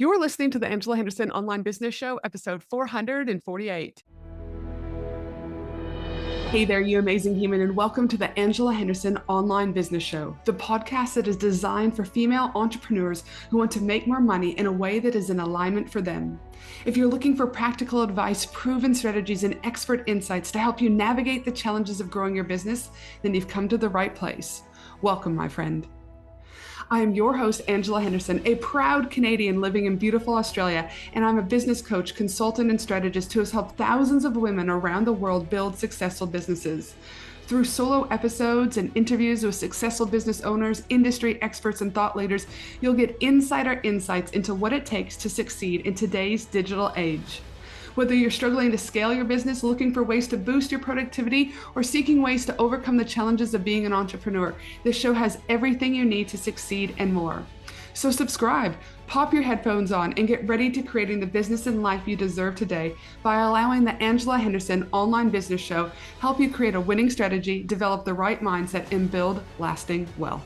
You're listening to the Angela Henderson Online Business Show, episode 448. Hey there, you amazing human, and welcome to the Angela Henderson Online Business Show, the podcast that is designed for female entrepreneurs who want to make more money in a way that is in alignment for them. If you're looking for practical advice, proven strategies, and expert insights to help you navigate the challenges of growing your business, then you've come to the right place. Welcome, my friend. I am your host, Angela Henderson, a proud Canadian living in beautiful Australia, and I'm a business coach, consultant, and strategist who has helped thousands of women around the world build successful businesses. Through solo episodes and interviews with successful business owners, industry experts, and thought leaders, you'll get insider insights into what it takes to succeed in today's digital age. Whether you're struggling to scale your business, looking for ways to boost your productivity, or seeking ways to overcome the challenges of being an entrepreneur, this show has everything you need to succeed and more. So subscribe, pop your headphones on, and get ready to creating the business and life you deserve today by allowing the Angela Henderson Online Business Show help you create a winning strategy, develop the right mindset, and build lasting wealth.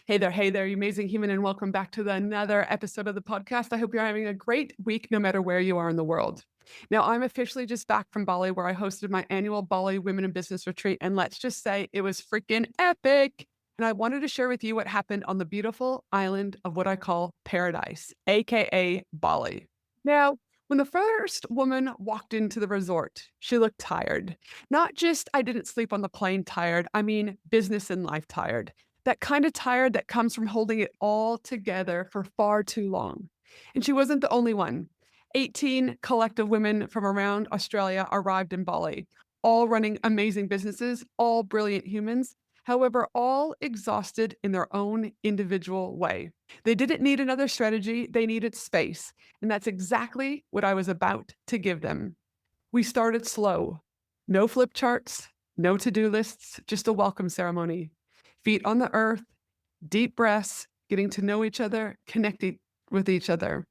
Hey there, you amazing human, and welcome back to another episode of the podcast. I hope you're having a great week, no matter where you are in the world. Now, I'm officially just back from Bali, where I hosted my annual Bali Women in Business retreat, and let's just say it was freaking epic. And I wanted to share with you what happened on the beautiful island of what I call paradise, aka Bali. Now, when the first woman walked into the resort, she looked tired. Not just I didn't sleep on the plane tired, I mean business and life tired. That kind of tired that comes from holding it all together for far too long. And she wasn't the only one. 18 collective women from around Australia arrived in Bali, all running amazing businesses, all brilliant humans, however, all exhausted in their own individual way. They didn't need another strategy, they needed space. And that's exactly what I was about to give them. We started slow. No flip charts, no to-do lists, just a welcome ceremony. Feet on the earth, deep breaths, getting to know each other, connecting with each other.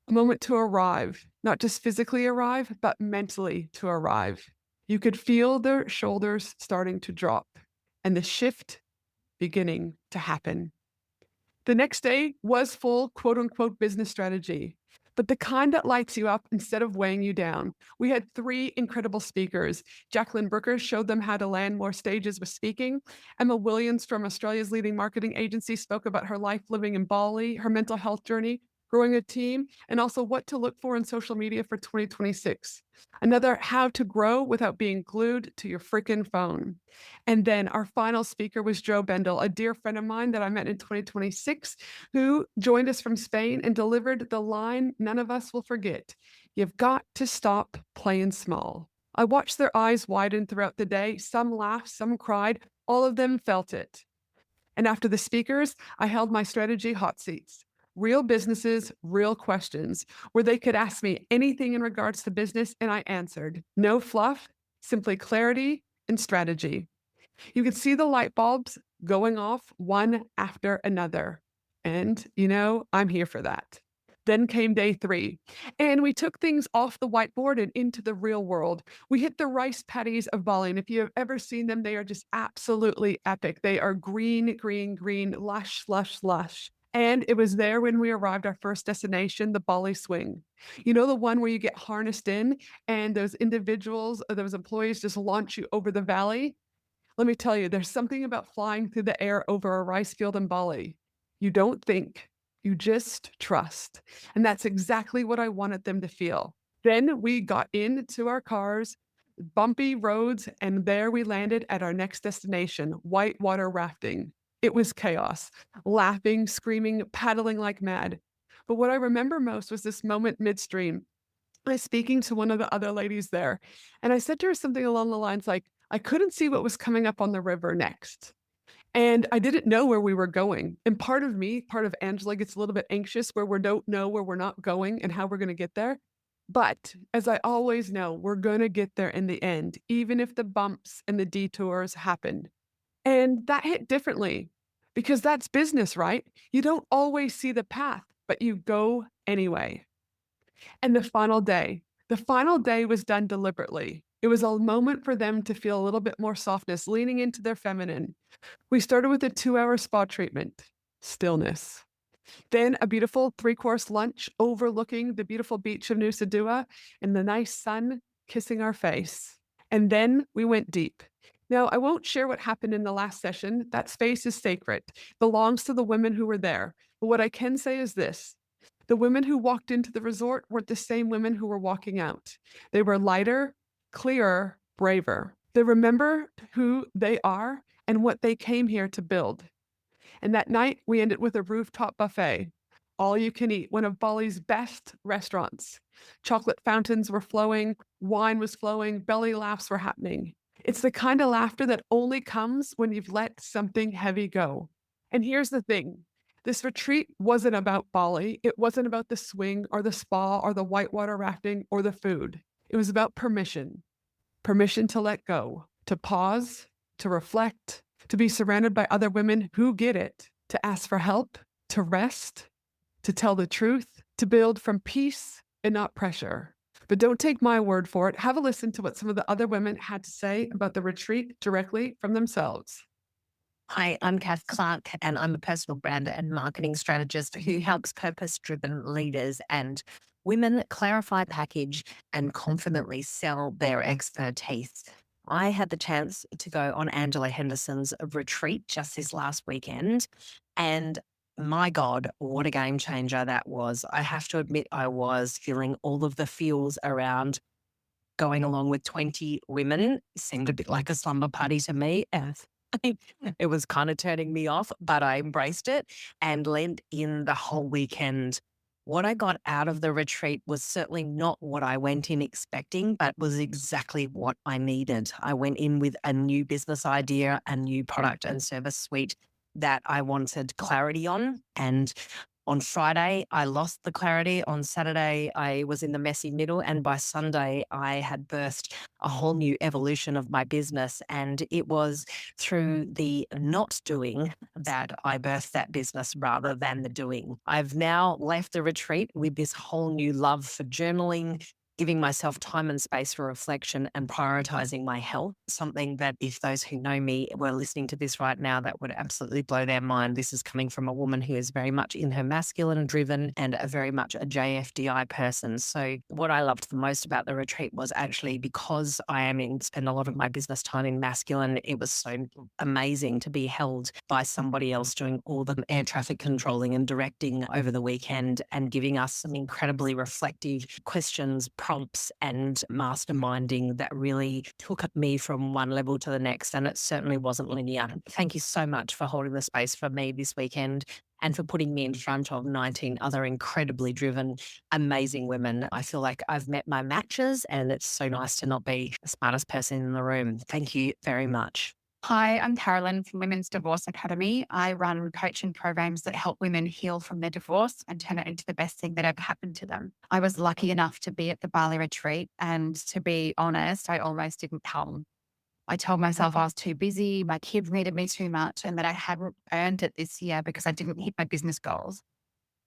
A moment to arrive, not just physically arrive, but mentally to arrive. You could feel their shoulders starting to drop and the shift beginning to happen. The next day was full quote unquote business strategy, but the kind that lights you up instead of weighing you down. We had 3 incredible speakers. Jacqueline Brooker showed them how to land more stages with speaking. Emma Williams from Australia's leading marketing agency spoke about her life living in Bali, her mental health journey, growing a team, and also what to look for in social media for 2026. Another, how to grow without being glued to your freaking phone. And then our final speaker was Joe Bendel, a dear friend of mine that I met in 2026, who joined us from Spain and delivered the line none of us will forget. You've got to stop playing small. I watched their eyes widen throughout the day. Some laughed, some cried. All of them felt it. And after the speakers, I held my strategy hot seats. Real businesses, real questions, where they could ask me anything in regards to business, and I answered. No fluff, simply clarity and strategy. You could see the light bulbs going off one after another. And, I'm here for that. Then came day 3, and we took things off the whiteboard and into the real world. We hit the rice paddies of Bali, and if you have ever seen them, they are just absolutely epic. They are green, green, green, lush, lush, lush. And it was there when we arrived our first destination, the Bali Swing. You know, the one where you get harnessed in and those individuals, or those employees just launch you over the valley? Let me tell you, there's something about flying through the air over a rice field in Bali. You don't think, you just trust. And that's exactly what I wanted them to feel. Then we got into our cars, bumpy roads, and there we landed at our next destination, whitewater rafting. It was chaos, laughing, screaming, paddling like mad. But what I remember most was this moment midstream. I was speaking to one of the other ladies there, and I said to her something along the lines like, I couldn't see what was coming up on the river next. And I didn't know where we were going. And part of me, part of Angela, gets a little bit anxious where we don't know where we're not going and how we're going to get there. But as I always know, we're going to get there in the end, even if the bumps and the detours happen. And that hit differently because that's business, right? You don't always see the path, but you go anyway. And the final day was done deliberately. It was a moment for them to feel a little bit more softness, leaning into their feminine. We started with a 2-hour spa treatment, stillness. Then a beautiful 3-course lunch overlooking the beautiful beach of Nusa Dua and the nice sun kissing our face. And then we went deep. Now, I won't share what happened in the last session. That space is sacred, belongs to the women who were there. But what I can say is this: the women who walked into the resort weren't the same women who were walking out. They were lighter, clearer, braver. They remember who they are and what they came here to build. And that night, we ended with a rooftop buffet, all you can eat, one of Bali's best restaurants. Chocolate fountains were flowing, wine was flowing, belly laughs were happening. It's the kind of laughter that only comes when you've let something heavy go. And here's the thing: this retreat wasn't about Bali. It wasn't about the swing or the spa or the whitewater rafting or the food. It was about permission. Permission to let go, to pause, to reflect, to be surrounded by other women who get it, to ask for help, to rest, to tell the truth, to build from peace and not pressure. But don't take my word for it. Have a listen to what some of the other women had to say about the retreat directly from themselves. Hi, I'm Kath Clarke, and I'm a personal brand and marketing strategist who helps purpose-driven leaders and women clarify, package, and confidently sell their expertise. I had the chance to go on Angela Henderson's retreat just this last weekend, and my God, what a game changer that was. I have to admit, I was feeling all of the feels around going along with 20 women. Seemed a bit like a slumber party to me. It was kind of turning me off, but I embraced it and lent in the whole weekend. What I got out of the retreat was certainly not what I went in expecting, but was exactly what I needed. I went in with a new business idea, a new product and service suite that I wanted clarity on. And on Friday, I lost the clarity. On Saturday, I was in the messy middle. And by Sunday, I had birthed a whole new evolution of my business. And it was through the not doing that I birthed that business rather than the doing. I've now left the retreat with this whole new love for journaling, giving myself time and space for reflection and prioritizing my health, something that if those who know me were listening to this right now, that would absolutely blow their mind. This is coming from a woman who is very much in her masculine driven and a very much a JFDI person. So what I loved the most about the retreat was actually because I am in spend a lot of my business time in masculine, it was so amazing to be held by somebody else doing all the air traffic controlling and directing over the weekend and giving us some incredibly reflective questions, prompts and masterminding that really took me from one level to the next. And it certainly wasn't linear. Thank you so much for holding the space for me this weekend and for putting me in front of 19 other incredibly driven, amazing women. I feel like I've met my matches and it's so nice to not be the smartest person in the room. Thank you very much. Hi, I'm Carolyn from Women's Divorce Academy. I run coaching programs that help women heal from their divorce and turn it into the best thing that ever happened to them. I was lucky enough to be at the Bali retreat, and to be honest, I almost didn't come. I told myself I was too busy, my kids needed me too much, and that I hadn't earned it this year because I didn't hit my business goals.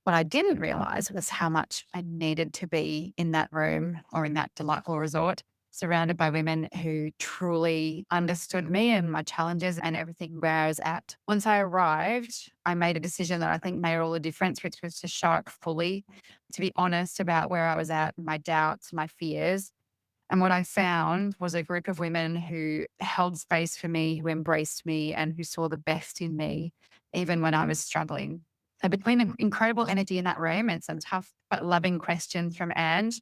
What I didn't realize was how much I needed to be in that room or in that delightful resort, surrounded by women who truly understood me and my challenges and everything where I was at. Once I arrived, I made a decision that I think made all the difference, which was to show up fully, to be honest about where I was at, my doubts, my fears. And what I found was a group of women who held space for me, who embraced me, and who saw the best in me, even when I was struggling. So between the incredible energy in that room and some tough but loving questions from Ange,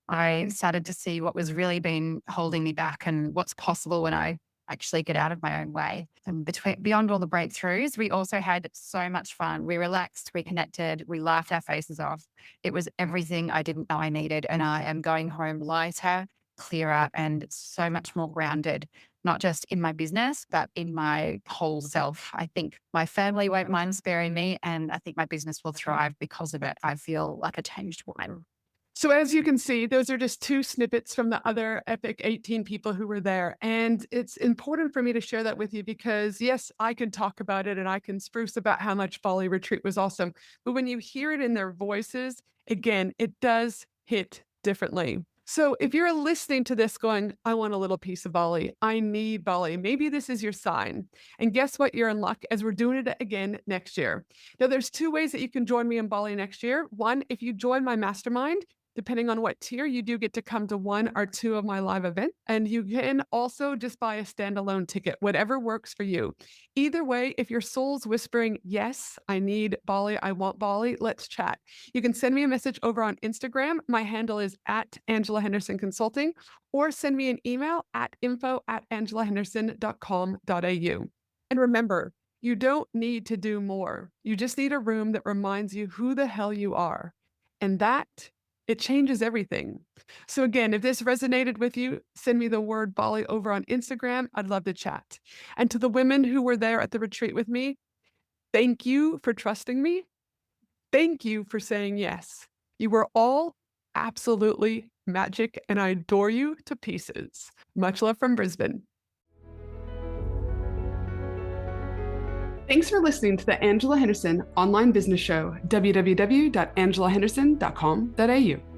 I started to see what was really been holding me back and what's possible when I actually get out of my own way. And beyond all the breakthroughs, we also had so much fun. We relaxed, we connected, we laughed our faces off. It was everything I didn't know I needed. And I am going home lighter, clearer, and so much more grounded, not just in my business, but in my whole self. I think my family won't mind sparing me, and I think my business will thrive because of it. I feel like a changed woman. So as you can see, those are just 2 snippets from the other epic 18 people who were there. And it's important for me to share that with you because yes, I can talk about it and I can spruce about how much Bali retreat was awesome. But when you hear it in their voices, again, it does hit differently. So if you're listening to this going, I want a little piece of Bali, I need Bali, maybe this is your sign. And guess what? You're in luck as we're doing it again next year. Now, there's two ways that you can join me in Bali next year. One, if you join my mastermind, depending on what tier, you do get to come to one or two of my live events. And you can also just buy a standalone ticket, whatever works for you. Either way, if your soul's whispering, yes, I need Bali, I want Bali, let's chat. You can send me a message over on Instagram. My handle is at Angela Henderson Consulting, or send me an email at info@angelahenderson.com.au. And remember, you don't need to do more. You just need a room that reminds you who the hell you are. And that, it changes everything. So again, if this resonated with you, send me the word Bali over on Instagram. I'd love to chat. And to the women who were there at the retreat with me, thank you for trusting me. Thank you for saying yes. You were all absolutely magic, and I adore you to pieces. Much love from Brisbane. Thanks for listening to the Angela Henderson Online Business Show, www.angelahenderson.com.au.